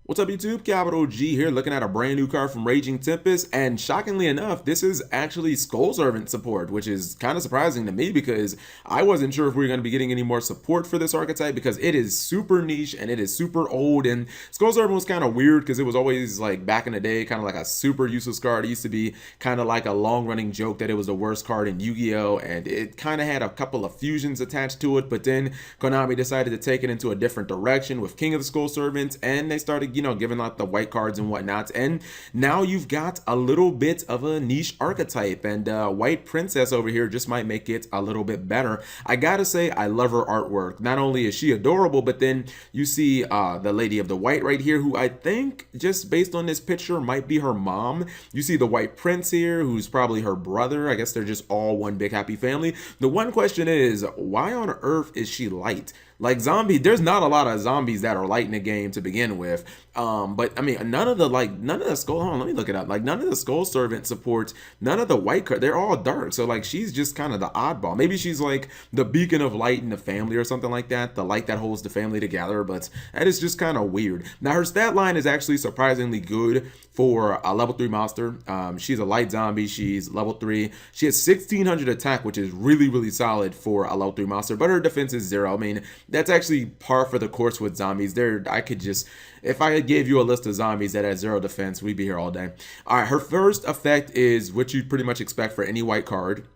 What's up YouTube? Capital G here looking at a brand new card from Raging Tempest, and shockingly enough, this is actually Skull Servant support, which is kind of surprising to me because I wasn't sure if we were going to be getting any more support for this archetype because it is super niche and it is super old, and Skull Servant was kind of weird because it was always like back in the day kind of like a super useless card. It used to be kind of like a long running joke that it was the worst card in Yu-Gi-Oh, and it kind of had a couple of fusions attached to it, but then Konami decided to take it into a different direction with King of the Skull Servants, and they started giving out the white cards and whatnot, and now you've got a little bit of a niche archetype, and Wight Princess over here just might make it a little bit better. I gotta say, I love her artwork. Not only is she adorable, but then you see the Lady of the White right here, who I think, just based on this picture, might be her mom. You see the Wight Prince here, who's probably her brother. I guess they're just all one big happy family. The one question is, why on earth is she light? Like there's not a lot of zombies that are light in the game to begin with. But I mean, none of the skull, hold on, let me look it up. Like none of the Skull Servant supports, none of the white card, they're all dark. So like she's just kind of the oddball. Maybe she's like the beacon of light in the family or something like that. The light that holds the family together, but that is just kind of weird. Now her stat line is actually surprisingly good for a level 3 monster. She's a light zombie, she's level 3. She has 1600 attack, which is really solid for a level 3 monster, but her defense is 0. I mean, that's actually par for the course with zombies. I could just, if I gave you a list of zombies that has 0 defense, we'd be here all day. All right, her first effect is what you'd pretty much expect for any white card.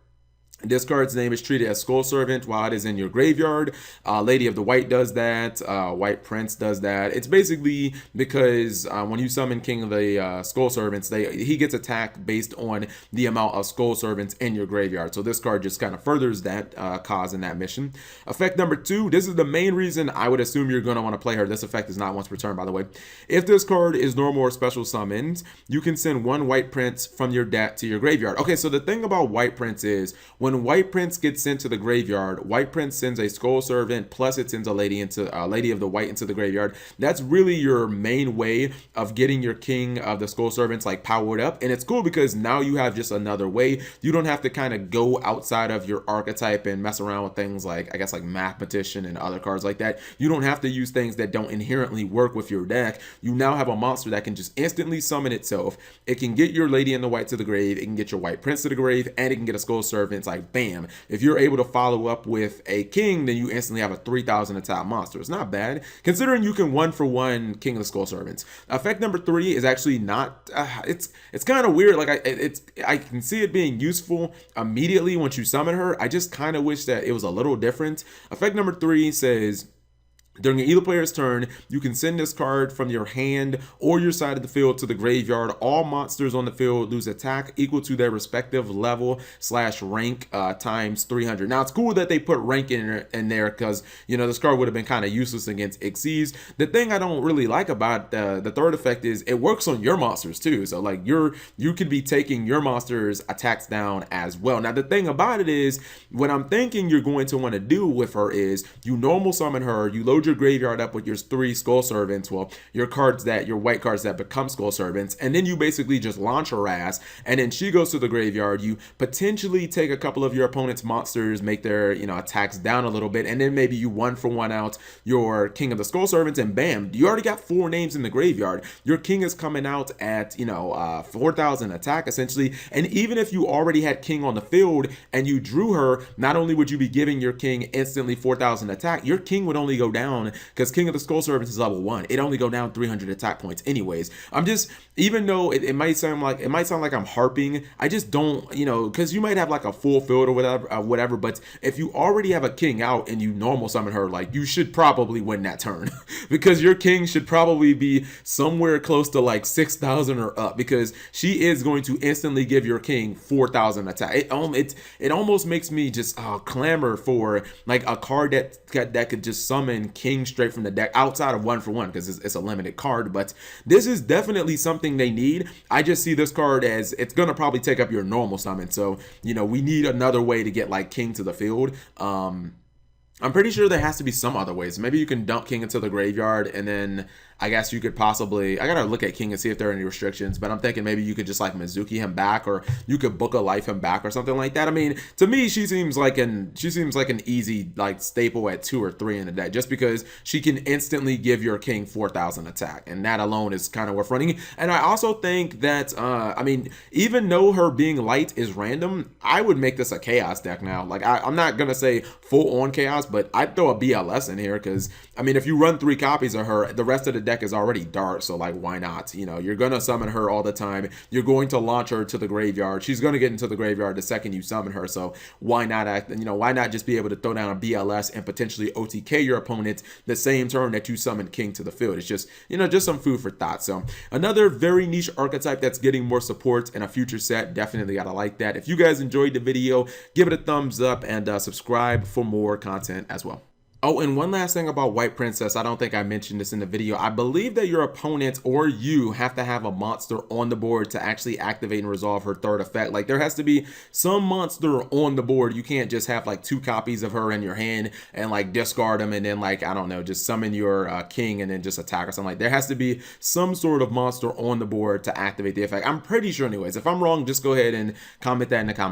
This card's name is treated as Skull Servant while it is in your graveyard. Lady of the White does that. Wight Prince does that. It's basically because when you summon King of the Skull Servants, he gets attacked based on the amount of Skull Servants in your graveyard. So this card just kind of furthers that cause in that mission. Effect number 2. This is the main reason I would assume you're going to want to play her. This effect is not once per turn, by the way. If this card is normal or special summoned, you can send one Wight Prince from your deck to your graveyard. Okay, so the thing about Wight Prince is when Wight Prince gets sent to the graveyard, Wight Prince sends a Skull Servant, plus it sends a Lady of the White into the graveyard. That's really your main way of getting your King of the Skull Servants like powered up, and it's cool because now you have just another way. You don't have to kind of go outside of your archetype and mess around with things like, I guess, like Mathematician and other cards like that. You don't have to use things that don't inherently work with your deck. You now have a monster that can just instantly summon itself. It can get your Lady in the White to the grave, it can get your Wight Prince to the grave, and it can get a Skull Servant. It's like bam. If you're able to follow up with a king, then you instantly have a 3000 attack monster. It's not bad considering you can 1-for-1 King of the Skull Servants. Effect number 3 is actually not it's kind of weird. Like I can see it being useful immediately once you summon her. I just kind of wish that it was a little different. Effect number 3 says, during either player's turn, you can send this card from your hand or your side of the field to the graveyard. All monsters on the field lose attack equal to their respective level / rank times 300. Now, it's cool that they put rank in there because, this card would have been kind of useless against Xyz. The thing I don't really like about the third effect is it works on your monsters too. So, like, you could be taking your monsters' attacks down as well. Now, the thing about it is, what I'm thinking you're going to want to do with her is you normal summon her, you load your graveyard up with your 3 Skull Servants, your your white cards that become Skull Servants, and then you basically just launch her ass, and then she goes to the graveyard. You potentially take a couple of your opponent's monsters, make their attacks down a little bit, and then maybe you 1-for-1 out your King of the Skull Servants, and bam, you already got 4 names in the graveyard. Your king is coming out at 4000 attack essentially, and even if you already had king on the field and you drew her, not only would you be giving your king instantly 4000 attack, your king would only go down, because King of the Skull Servants is level 1. It only go down 300 attack points anyways. I'm just, even though it might sound like I'm harping, I just don't, because you might have like a full field or whatever, but if you already have a king out and you normal summon her, like, you should probably win that turn because your king should probably be somewhere close to like 6000 or up, because she is going to instantly give your king 4000 attack. It almost makes me just clamor for like a card that could just summon king straight from the deck outside of 1-for-1, because it's a limited card. But this is definitely something they need. I just see this card as it's gonna probably take up your normal summon, so we need another way to get like king to the field. I'm pretty sure there has to be some other ways. Maybe you can dump king into the graveyard, and then I guess you could possibly, I gotta look at king and see if there are any restrictions, but I'm thinking maybe you could just like Mizuki him back, or you could book a life him back or something like that. I mean, to me, she seems like an easy like staple at 2 or 3 in the deck, just because she can instantly give your king 4,000 attack, and that alone is kind of worth running. And I also think that I mean, even though her being light is random, I would make this a chaos deck now. Like I'm not gonna say full on chaos, but I'd throw a BLS in here, because I mean, if you run 3 copies of her, the rest of the deck is already dark, so like why not? You know, you're gonna summon her all the time, you're going to launch her to the graveyard, she's gonna get into the graveyard the second you summon her, so why not why not just be able to throw down a BLS and potentially OTK your opponent the same turn that you summon king to the field? It's just, just some food for thought. So another very niche archetype that's getting more support in a future set. Definitely gotta like that. If you guys enjoyed the video, give it a thumbs up, and subscribe for more content as well. Oh, and one last thing about Wight Princess, I don't think I mentioned this in the video. I believe that your opponent or you have to have a monster on the board to actually activate and resolve her third effect. Like, there has to be some monster on the board. You can't just have like 2 copies of her in your hand and like discard them and then like, I don't know, just summon your king and then just attack or something. Like, there has to be some sort of monster on the board to activate the effect. I'm pretty sure anyways. If I'm wrong, just go ahead and comment that in the comments.